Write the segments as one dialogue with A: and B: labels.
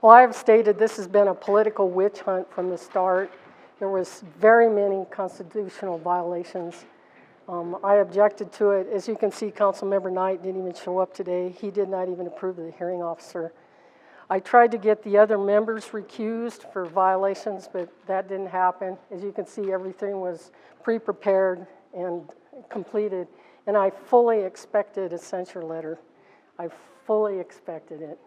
A: Well, I have stated this has been a political witch hunt from the start. There was very many constitutional violations. I objected to it. As you can see, Councilmember Knight didn't even show up today. He did not even approve of the hearing officer. I tried to get the other members recused for violations, but that didn't happen. As you can see, everything was pre-prepared and completed, and I fully expected a censure letter. I fully expected it.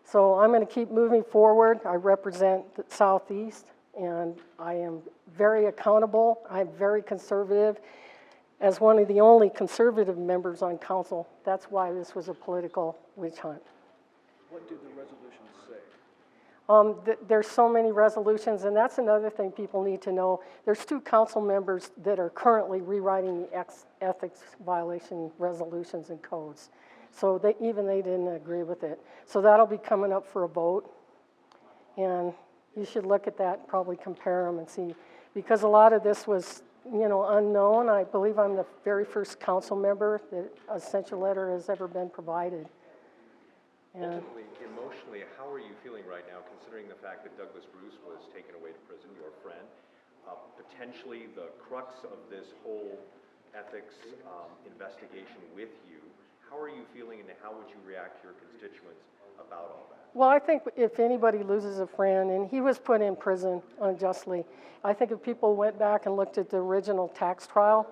A: So I'm going to keep moving forward. I represent the Southeast, and I am very accountable. I'm very conservative. As one of the only conservative members on council, that's why this was a political witch hunt.
B: What did the resolutions say?
A: There's so many resolutions, and that's another thing people need to know. There's 2 council members that are currently rewriting the ethics violation resolutions and codes. So they didn't agree with it. So that'll be coming up for a vote. And you should look at that, probably compare them and see. Because a lot of this was, unknown. I believe I'm the very first council member that a censure letter has ever been provided. And
C: ultimately, emotionally, how are you feeling right now, considering the fact that Douglas Bruce was taken away to prison, your friend, potentially the crux of this whole ethics investigation with you? How are you feeling, and how would you react to your constituents about all that?
A: well, I think if anybody loses a friend, and he was put in prison unjustly, I think if people went back and looked at the original tax trial,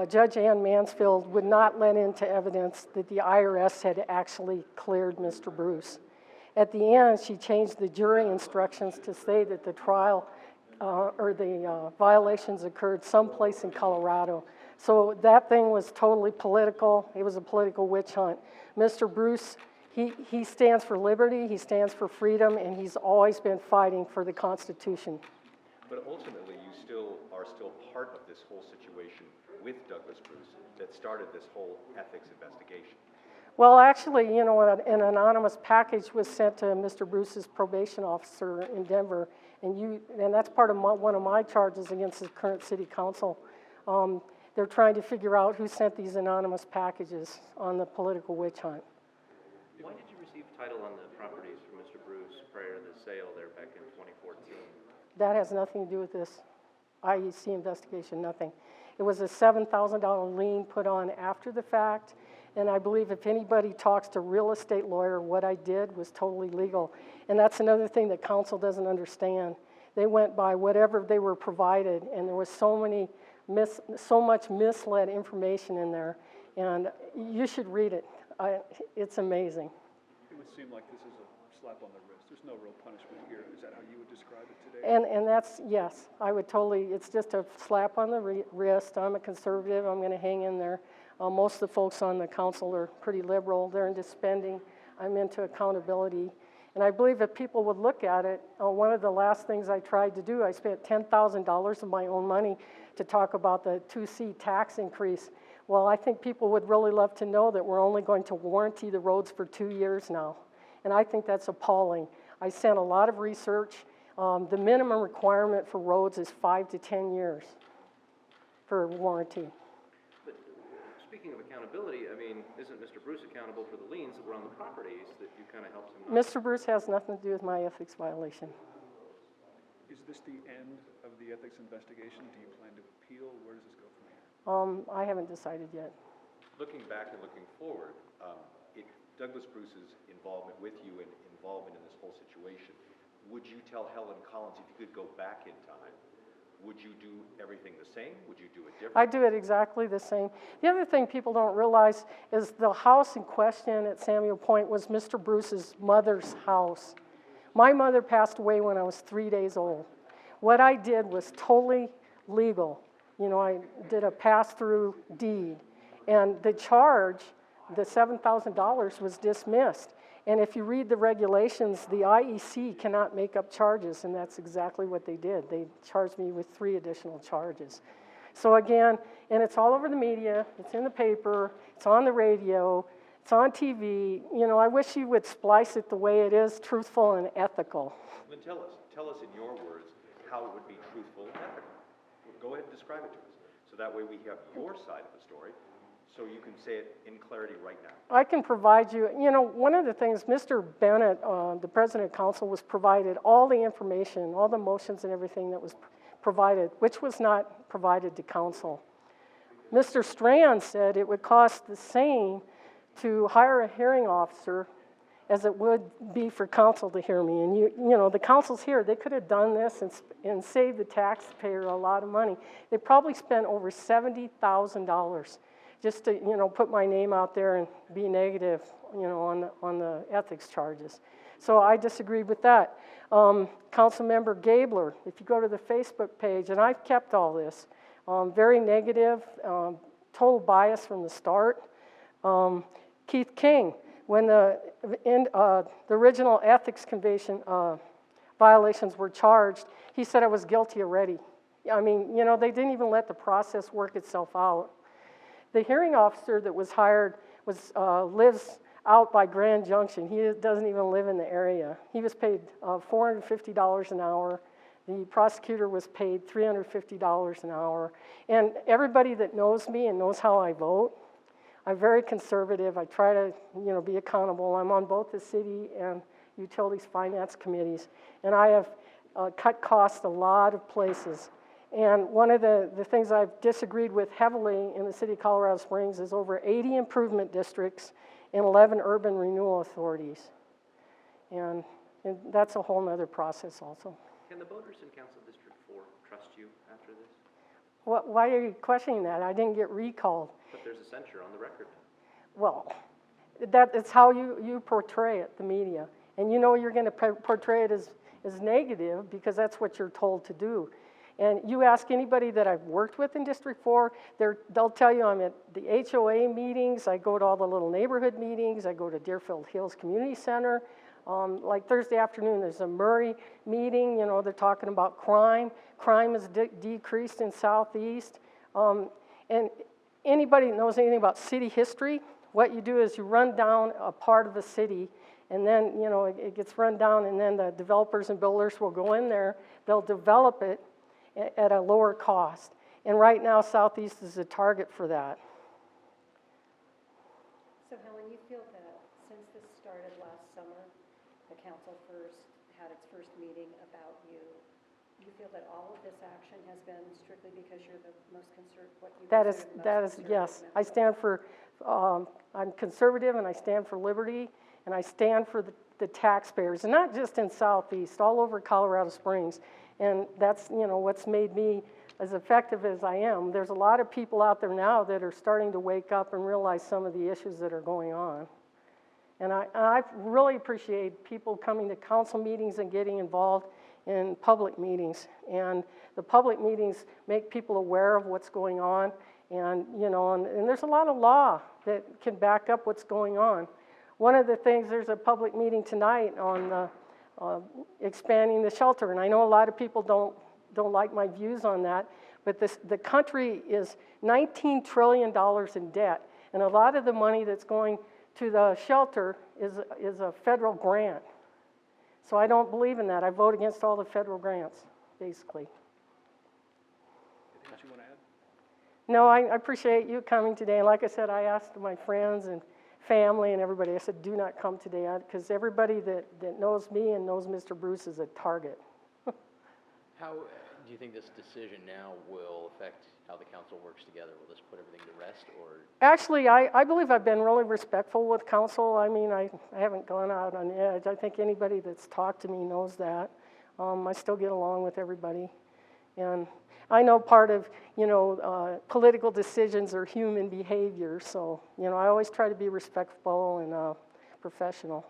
A: Judge Ann Mansfield would not let into evidence that the IRS had actually cleared Mr. Bruce. At the end, she changed the jury instructions to say that the trial or the violations occurred someplace in Colorado. So that thing was totally political. It was a political witch hunt. Mr. Bruce, he stands for liberty, he stands for freedom, and he's always been fighting for the Constitution.
C: But ultimately, you are still part of this whole situation with Douglas Bruce that started this whole ethics investigation.
A: Well, actually, an anonymous package was sent to Mr. Bruce's probation officer in Denver, and that's part of one of my charges against the current city council. They're trying to figure out who sent these anonymous packages on the political witch hunt.
D: Why did you receive title on the properties from Mr. Bruce prior to the sale there back in 2014?
A: That has nothing to do with this IEC investigation, nothing. It was a $7,000 lien put on after the fact, and I believe if anybody talks to a real estate lawyer, what I did was totally legal. And that's another thing that council doesn't understand. They went by whatever they were provided, and there was so much misled information in there, and you should read it. It's amazing.
B: It would seem like this is a slap on the wrist. There's no real punishment here. Is that how you would describe it today?
A: And that's, yes, I would totally, it's just a slap on the wrist. I'm a conservative, I'm going to hang in there. Most of the folks on the council are pretty liberal. They're into spending. I'm into accountability. And I believe if people would look at it, one of the last things I tried to do, I spent $10,000 of my own money to talk about the 2C tax increase. Well, I think people would really love to know that we're only going to warranty the roads for 2 years now. And I think that's appalling. I sent a lot of research. The minimum requirement for roads is 5 to 10 years for warranty.
D: But speaking of accountability, I mean, isn't Mr. Bruce accountable for the liens that were on the properties that you kind of helped him with?
A: Mr. Bruce has nothing to do with my ethics violation.
B: Is this the end of the ethics investigation? Do you plan to appeal? Where does this go from here?
A: I haven't decided yet.
C: Looking back and looking forward, Douglas Bruce's involvement with you and involvement in this whole situation, would you tell Helen Collins if you could go back in time, would you do everything the same? Would you do it differently?
A: I do it exactly the same. The other thing people don't realize is the house in question at Samuel Point was Mr. Bruce's mother's house. My mother passed away when I was 3 days old. What I did was totally legal. I did a pass-through deed, and the charge, the $7,000, was dismissed. And if you read the regulations, the IEC cannot make up charges, and that's exactly what they did. They charged me with 3 additional charges. So again, and it's all over the media, it's in the paper, it's on the radio, it's on TV. I wish you would splice it the way it is, truthful and ethical.
C: Then tell us in your words how it would be truthful and ethical. Go ahead and describe it to us. So that way we have your side of the story. So you can say it in clarity right now.
A: I can provide you, one of the things, Mr. Bennett, the president of council, was provided all the information, all the motions and everything that was provided, which was not provided to council. Mr. Strand said it would cost the same to hire a hearing officer as it would be for council to hear me. And the council's here, they could have done this and saved the taxpayer a lot of money. They probably spent over $70,000 just to, put my name out there and be negative, on the ethics charges. So I disagreed with that. Councilmember Gabler, if you go to the Facebook page, and I've kept all this, very negative, total bias from the start. Keith King, when the original ethics convention violations were charged, he said I was guilty already. I mean, they didn't even let the process work itself out. The hearing officer that was hired lives out by Grand Junction. He doesn't even live in the area. He was paid $450 an hour. The prosecutor was paid $350 an hour. And everybody that knows me and knows how I vote, I'm very conservative. I try to, be accountable. I'm on both the city and utilities finance committees. And I have cut costs a lot of places. And one of the things I've disagreed with heavily in the city of Colorado Springs is over 80 improvement districts and 11 urban renewal authorities. And that's a whole nother process also.
D: Can the voters in Council District 4 trust you after this?
A: Why are you questioning that? I didn't get recalled.
D: But there's a censure on the record.
A: Well, it's how you portray it, the media. And you're going to portray it as negative because that's what you're told to do. And you ask anybody that I've worked with in District 4, they'll tell you I'm at the HOA meetings, I go to all the little neighborhood meetings, I go to Deerfield Hills Community Center. Like Thursday afternoon, there's a Murray meeting, they're talking about crime. Crime is decreased in Southeast. And anybody that knows anything about city history, what you do is you run down a part of the city, and then, it gets run down, and then the developers and builders will go in there, they'll develop it at a lower cost. And right now, Southeast is a target for that.
E: So Helen, you feel that since this started last summer, the council had its first meeting about you, you feel that all of this action has been strictly because you're the most conservative,
A: That is, yes. I stand for, I'm conservative and I stand for liberty and I stand for the taxpayers, and not just in Southeast, all over Colorado Springs. And that's, what's made me as effective as I am. There's a lot of people out there now that are starting to wake up and realize some of the issues that are going on. And I really appreciate people coming to council meetings and getting involved in public meetings. And the public meetings make people aware of what's going on. And, and there's a lot of law that can back up what's going on. One of the things, there's a public meeting tonight on expanding the shelter, and I know a lot of people don't like my views on that, but the country is $19 trillion in debt, and a lot of the money that's going to the shelter is a federal grant. So I don't believe in that. I vote against all the federal grants, basically.
B: Anything else you want to add?
A: No, I appreciate you coming today, and like I said, I asked my friends and family and everybody, I said, do not come today, because everybody that knows me and knows Mr. Bruce is a target.
F: How do you think this decision now will affect how the council works together? Will this put everything to rest, or?
A: Actually, I believe I've been really respectful with council. I mean, I haven't gone out on edge. I think anybody that's talked to me knows that. I still get along with everybody. And I know part of, political decisions are human behavior, so, I always try to be respectful and professional.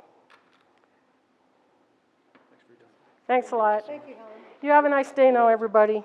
B: Thanks for your time.
A: Thanks a lot.
E: Thank you, Helen.
A: You have a nice day now, everybody.